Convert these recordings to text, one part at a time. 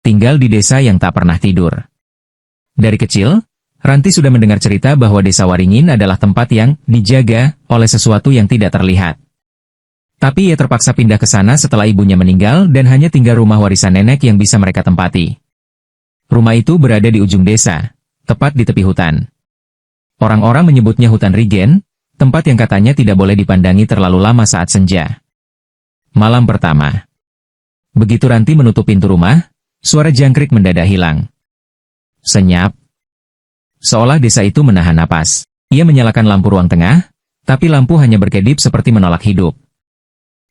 tinggal di desa yang tak pernah tidur. Dari kecil, Ranti sudah mendengar cerita bahwa desa Waringin adalah tempat yang dijaga oleh sesuatu yang tidak terlihat. Tapi ia terpaksa pindah ke sana setelah ibunya meninggal dan hanya tinggal rumah warisan nenek yang bisa mereka tempati. Rumah itu berada di ujung desa, tepat di tepi hutan. Orang-orang menyebutnya hutan Rigen, tempat yang katanya tidak boleh dipandangi terlalu lama saat senja. Malam pertama. Begitu Ranti menutup pintu rumah, suara jangkrik mendadak hilang. Senyap. Seolah desa itu menahan napas. Ia menyalakan lampu ruang tengah, tapi lampu hanya berkedip seperti menolak hidup.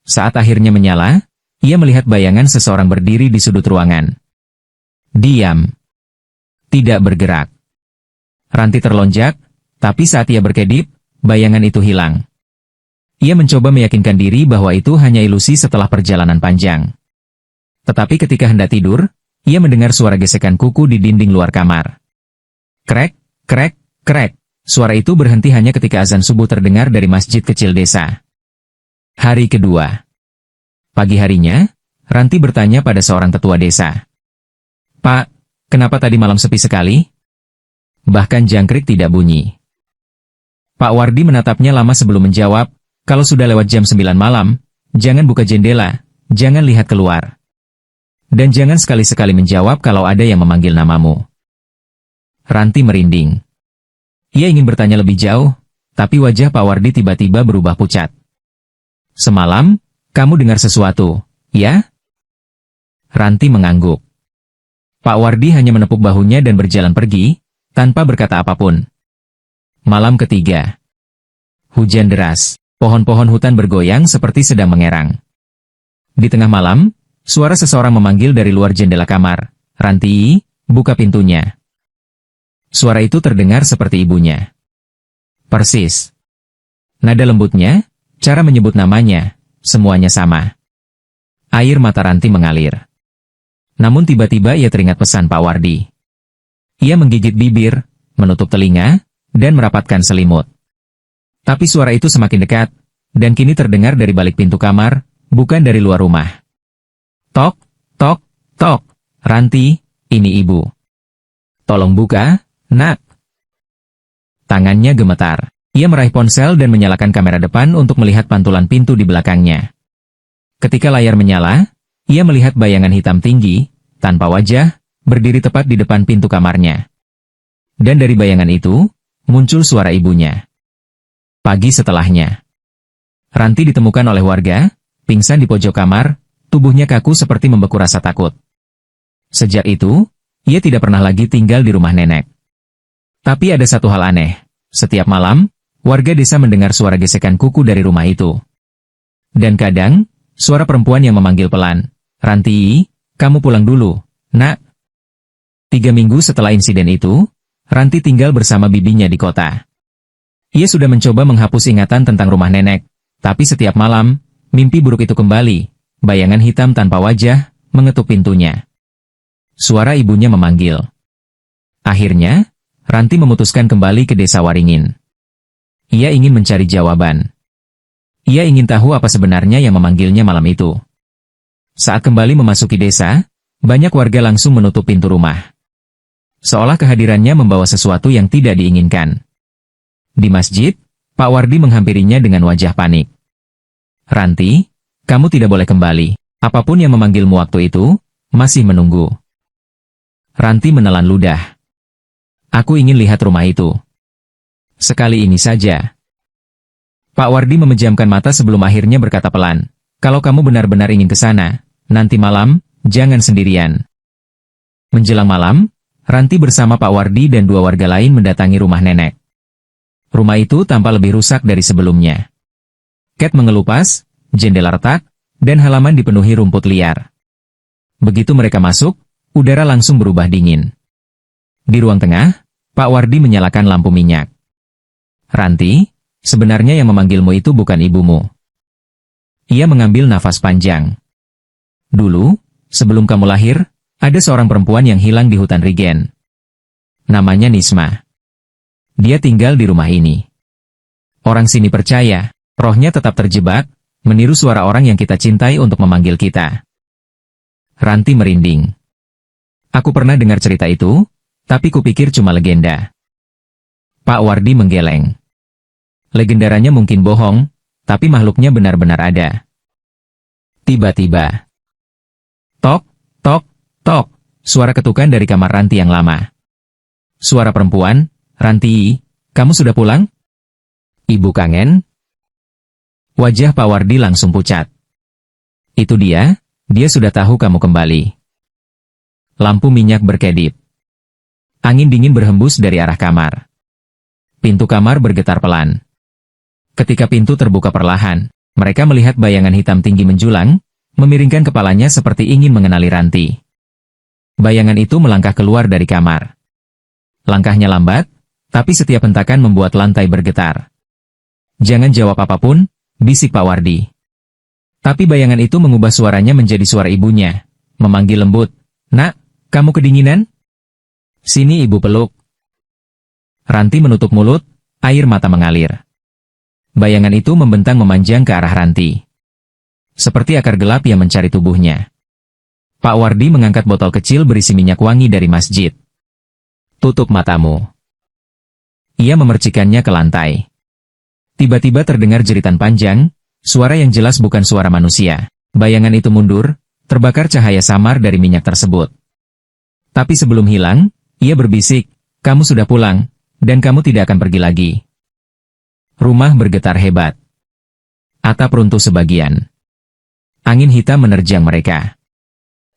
Saat akhirnya menyala, ia melihat bayangan seseorang berdiri di sudut ruangan. Diam. Tidak bergerak. Ranti terlonjak, tapi saat ia berkedip, bayangan itu hilang. Ia mencoba meyakinkan diri bahwa itu hanya ilusi setelah perjalanan panjang. Tetapi ketika hendak tidur, ia mendengar suara gesekan kuku di dinding luar kamar. Krek, krek, krek. Suara itu berhenti hanya ketika azan subuh terdengar dari masjid kecil desa. Hari kedua. Pagi harinya, Ranti bertanya pada seorang tetua desa. Pak, kenapa tadi malam sepi sekali? Bahkan jangkrik tidak bunyi. Pak Wardi menatapnya lama sebelum menjawab, kalau sudah lewat jam 9 malam, jangan buka jendela, jangan lihat keluar. Dan jangan sekali-sekali menjawab kalau ada yang memanggil namamu. Ranti merinding. Ia ingin bertanya lebih jauh, tapi wajah Pak Wardi tiba-tiba berubah pucat. Semalam, kamu dengar sesuatu, ya? Ranti mengangguk. Pak Wardi hanya menepuk bahunya dan berjalan pergi, tanpa berkata apapun. Malam ketiga. Hujan deras, pohon-pohon hutan bergoyang seperti sedang mengerang. Di tengah malam, suara seseorang memanggil dari luar jendela kamar. Ranti, buka pintunya. Suara itu terdengar seperti ibunya. Persis. Nada lembutnya, cara menyebut namanya, semuanya sama. Air mata Ranti mengalir. Namun tiba-tiba ia teringat pesan Pak Wardi. Ia menggigit bibir, menutup telinga, dan merapatkan selimut. Tapi suara itu semakin dekat, dan kini terdengar dari balik pintu kamar, bukan dari luar rumah. Tok, tok, tok. Ranti, ini ibu. Tolong buka, nak. Tangannya gemetar. Ia meraih ponsel dan menyalakan kamera depan untuk melihat pantulan pintu di belakangnya. Ketika layar menyala, ia melihat bayangan hitam tinggi, tanpa wajah, berdiri tepat di depan pintu kamarnya. Dan dari bayangan itu, muncul suara ibunya. Pagi setelahnya, Ranti ditemukan oleh warga, pingsan di pojok kamar, tubuhnya kaku seperti membeku rasa takut. Sejak itu, ia tidak pernah lagi tinggal di rumah nenek. Tapi ada satu hal aneh. Setiap malam, warga desa mendengar suara gesekan kuku dari rumah itu. Dan kadang, suara perempuan yang memanggil pelan. Ranti, kamu pulang dulu, nak. 3 minggu setelah insiden itu, Ranti tinggal bersama bibinya di kota. Ia sudah mencoba menghapus ingatan tentang rumah nenek, tapi setiap malam, mimpi buruk itu kembali, bayangan hitam tanpa wajah, mengetuk pintunya. Suara ibunya memanggil. Akhirnya, Ranti memutuskan kembali ke desa Waringin. Ia ingin mencari jawaban. Ia ingin tahu apa sebenarnya yang memanggilnya malam itu. Saat kembali memasuki desa, banyak warga langsung menutup pintu rumah. Seolah kehadirannya membawa sesuatu yang tidak diinginkan. Di masjid, Pak Wardi menghampirinya dengan wajah panik. Ranti, kamu tidak boleh kembali. Apapun yang memanggilmu waktu itu, masih menunggu. Ranti menelan ludah. Aku ingin lihat rumah itu. Sekali ini saja. Pak Wardi memejamkan mata sebelum akhirnya berkata pelan, kalau kamu benar-benar ingin ke sana, nanti malam, jangan sendirian. Menjelang malam, Ranti bersama Pak Wardi dan 2 warga lain mendatangi rumah nenek. Rumah itu tampak lebih rusak dari sebelumnya. Cat mengelupas, jendela retak, dan halaman dipenuhi rumput liar. Begitu mereka masuk, udara langsung berubah dingin. Di ruang tengah, Pak Wardi menyalakan lampu minyak. Ranti, sebenarnya yang memanggilmu itu bukan ibumu. Ia mengambil nafas panjang. Dulu, sebelum kamu lahir, ada seorang perempuan yang hilang di hutan Rigen. Namanya Nisma. Dia tinggal di rumah ini. Orang sini percaya, rohnya tetap terjebak, meniru suara orang yang kita cintai untuk memanggil kita. Ranti merinding. Aku pernah dengar cerita itu, tapi kupikir cuma legenda. Pak Wardi menggeleng. Legendaranya mungkin bohong, tapi makhluknya benar-benar ada. Tiba-tiba. Tok, tok, tok, suara ketukan dari kamar Ranti yang lama. Suara perempuan, Ranti, kamu sudah pulang? Ibu kangen? Wajah Pak Wardi langsung pucat. Itu dia sudah tahu kamu kembali. Lampu minyak berkedip. Angin dingin berhembus dari arah kamar. Pintu kamar bergetar pelan. Ketika pintu terbuka perlahan, mereka melihat bayangan hitam tinggi menjulang, memiringkan kepalanya seperti ingin mengenali Ranti. Bayangan itu melangkah keluar dari kamar. Langkahnya lambat, tapi setiap hentakan membuat lantai bergetar. Jangan jawab apapun, bisik Pak Wardi. Tapi bayangan itu mengubah suaranya menjadi suara ibunya, memanggil lembut, "Nak, kamu kedinginan? Sini ibu peluk." Ranti menutup mulut, air mata mengalir. Bayangan itu membentang memanjang ke arah Ranti. Seperti akar gelap yang mencari tubuhnya. Pak Wardi mengangkat botol kecil berisi minyak wangi dari masjid. "Tutup matamu." Ia memercikannya ke lantai. Tiba-tiba terdengar jeritan panjang, suara yang jelas bukan suara manusia. Bayangan itu mundur, terbakar cahaya samar dari minyak tersebut. Tapi sebelum hilang, ia berbisik, "Kamu sudah pulang, dan kamu tidak akan pergi lagi." Rumah bergetar hebat. Atap runtuh sebagian. Angin hitam menerjang mereka.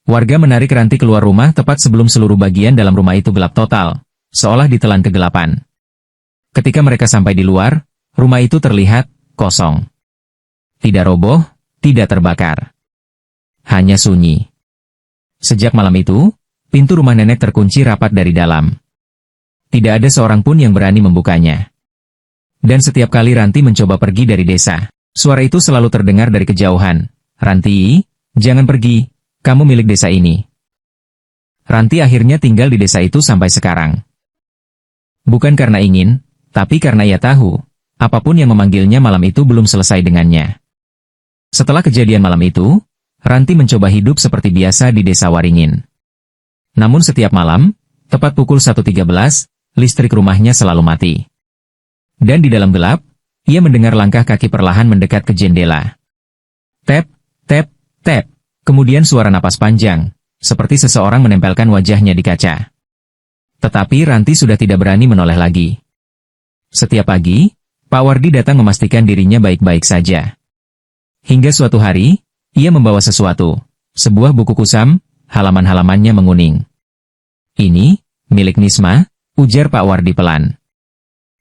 Warga menarik Ranti keluar rumah tepat sebelum seluruh bagian dalam rumah itu gelap total, seolah ditelan kegelapan. Ketika mereka sampai di luar, rumah itu terlihat kosong. Tidak roboh, tidak terbakar. Hanya sunyi. Sejak malam itu, pintu rumah nenek terkunci rapat dari dalam. Tidak ada seorang pun yang berani membukanya. Dan setiap kali Ranti mencoba pergi dari desa, suara itu selalu terdengar dari kejauhan. "Ranti, jangan pergi, kamu milik desa ini." Ranti akhirnya tinggal di desa itu sampai sekarang. Bukan karena ingin, tapi karena ia tahu, apapun yang memanggilnya malam itu belum selesai dengannya. Setelah kejadian malam itu, Ranti mencoba hidup seperti biasa di desa Waringin. Namun setiap malam, tepat pukul 1.13, listrik rumahnya selalu mati. Dan di dalam gelap, ia mendengar langkah kaki perlahan mendekat ke jendela. Tap, tap, tap. Kemudian suara napas panjang, seperti seseorang menempelkan wajahnya di kaca. Tetapi Ranti sudah tidak berani menoleh lagi. Setiap pagi, Pak Wardi datang memastikan dirinya baik-baik saja. Hingga suatu hari, ia membawa sesuatu, sebuah buku kusam, halaman-halamannya menguning. "Ini, milik Nisma," ujar Pak Wardi pelan.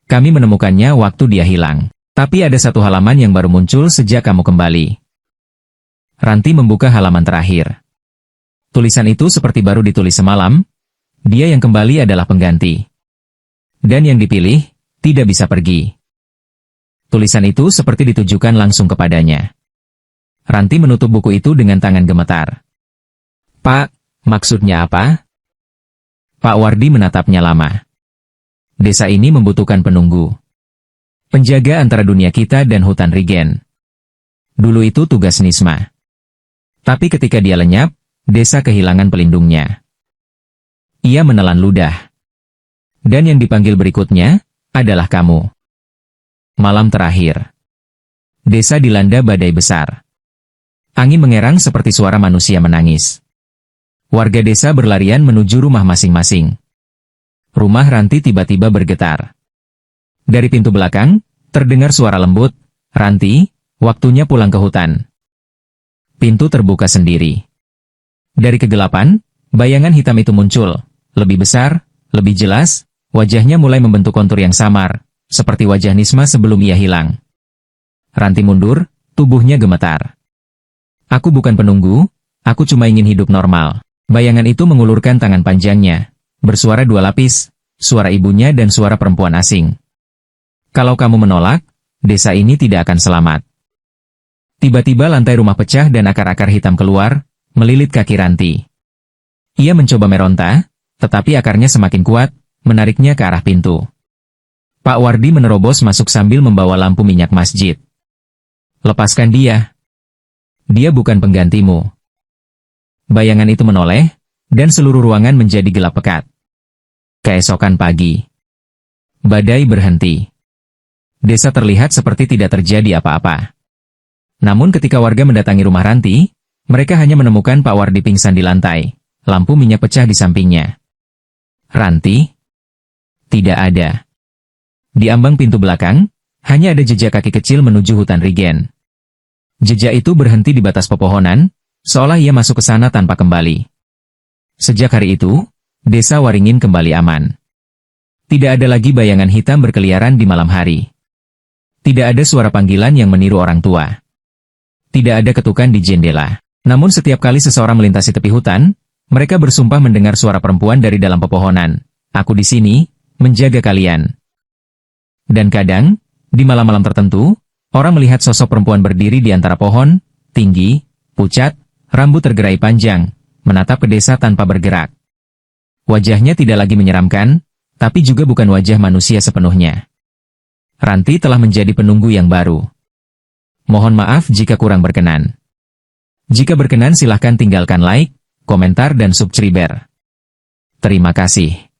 "Kami menemukannya waktu dia hilang. Tapi ada satu halaman yang baru muncul sejak kamu kembali." Ranti membuka halaman terakhir. Tulisan itu seperti baru ditulis semalam, dia yang kembali adalah pengganti. Dan yang dipilih, tidak bisa pergi. Tulisan itu seperti ditujukan langsung kepadanya. Ranti menutup buku itu dengan tangan gemetar. "Pak, maksudnya apa?" Pak Wardi menatapnya lama. "Desa ini membutuhkan penunggu. Penjaga antara dunia kita dan hutan Rigen. Dulu itu tugas Nisma. Tapi ketika dia lenyap, desa kehilangan pelindungnya." Ia menelan ludah. "Dan yang dipanggil berikutnya, adalah kamu." Malam terakhir. Desa dilanda badai besar. Angin mengerang seperti suara manusia menangis. Warga desa berlarian menuju rumah masing-masing. Rumah Ranti tiba-tiba bergetar. Dari pintu belakang, terdengar suara lembut, "Ranti, waktunya pulang ke hutan." Pintu terbuka sendiri. Dari kegelapan, bayangan hitam itu muncul, lebih besar, lebih jelas, wajahnya mulai membentuk kontur yang samar, seperti wajah Nisma sebelum ia hilang. Ranti mundur, tubuhnya gemetar. "Aku bukan penunggu, aku cuma ingin hidup normal." Bayangan itu mengulurkan tangan panjangnya, bersuara dua lapis, suara ibunya dan suara perempuan asing. "Kalau kamu menolak, desa ini tidak akan selamat." Tiba-tiba lantai rumah pecah dan akar-akar hitam keluar, melilit kaki Ranti. Ia mencoba meronta, tetapi akarnya semakin kuat, menariknya ke arah pintu. Pak Wardi menerobos masuk sambil membawa lampu minyak masjid. "Lepaskan dia. Dia bukan penggantimu." Bayangan itu menoleh, dan seluruh ruangan menjadi gelap pekat. Keesokan pagi, badai berhenti. Desa terlihat seperti tidak terjadi apa-apa. Namun ketika warga mendatangi rumah Ranti, mereka hanya menemukan Pak Wardi pingsan di lantai, lampu minyak pecah di sampingnya. Ranti? Tidak ada. Di ambang pintu belakang, hanya ada jejak kaki kecil menuju hutan Rigen. Jejak itu berhenti di batas pepohonan, seolah ia masuk ke sana tanpa kembali. Sejak hari itu, Desa Waringin kembali aman. Tidak ada lagi bayangan hitam berkeliaran di malam hari. Tidak ada suara panggilan yang meniru orang tua. Tidak ada ketukan di jendela. Namun setiap kali seseorang melintasi tepi hutan, mereka bersumpah mendengar suara perempuan dari dalam pepohonan. Aku di sini, menjaga kalian. Dan kadang, di malam-malam tertentu, orang melihat sosok perempuan berdiri di antara pohon, tinggi, pucat, rambut tergerai panjang, menatap ke desa tanpa bergerak. Wajahnya tidak lagi menyeramkan, tapi juga bukan wajah manusia sepenuhnya. Ranti telah menjadi penunggu yang baru. Mohon maaf jika kurang berkenan. Jika berkenan silahkan tinggalkan like, komentar dan subscribe. Terima kasih.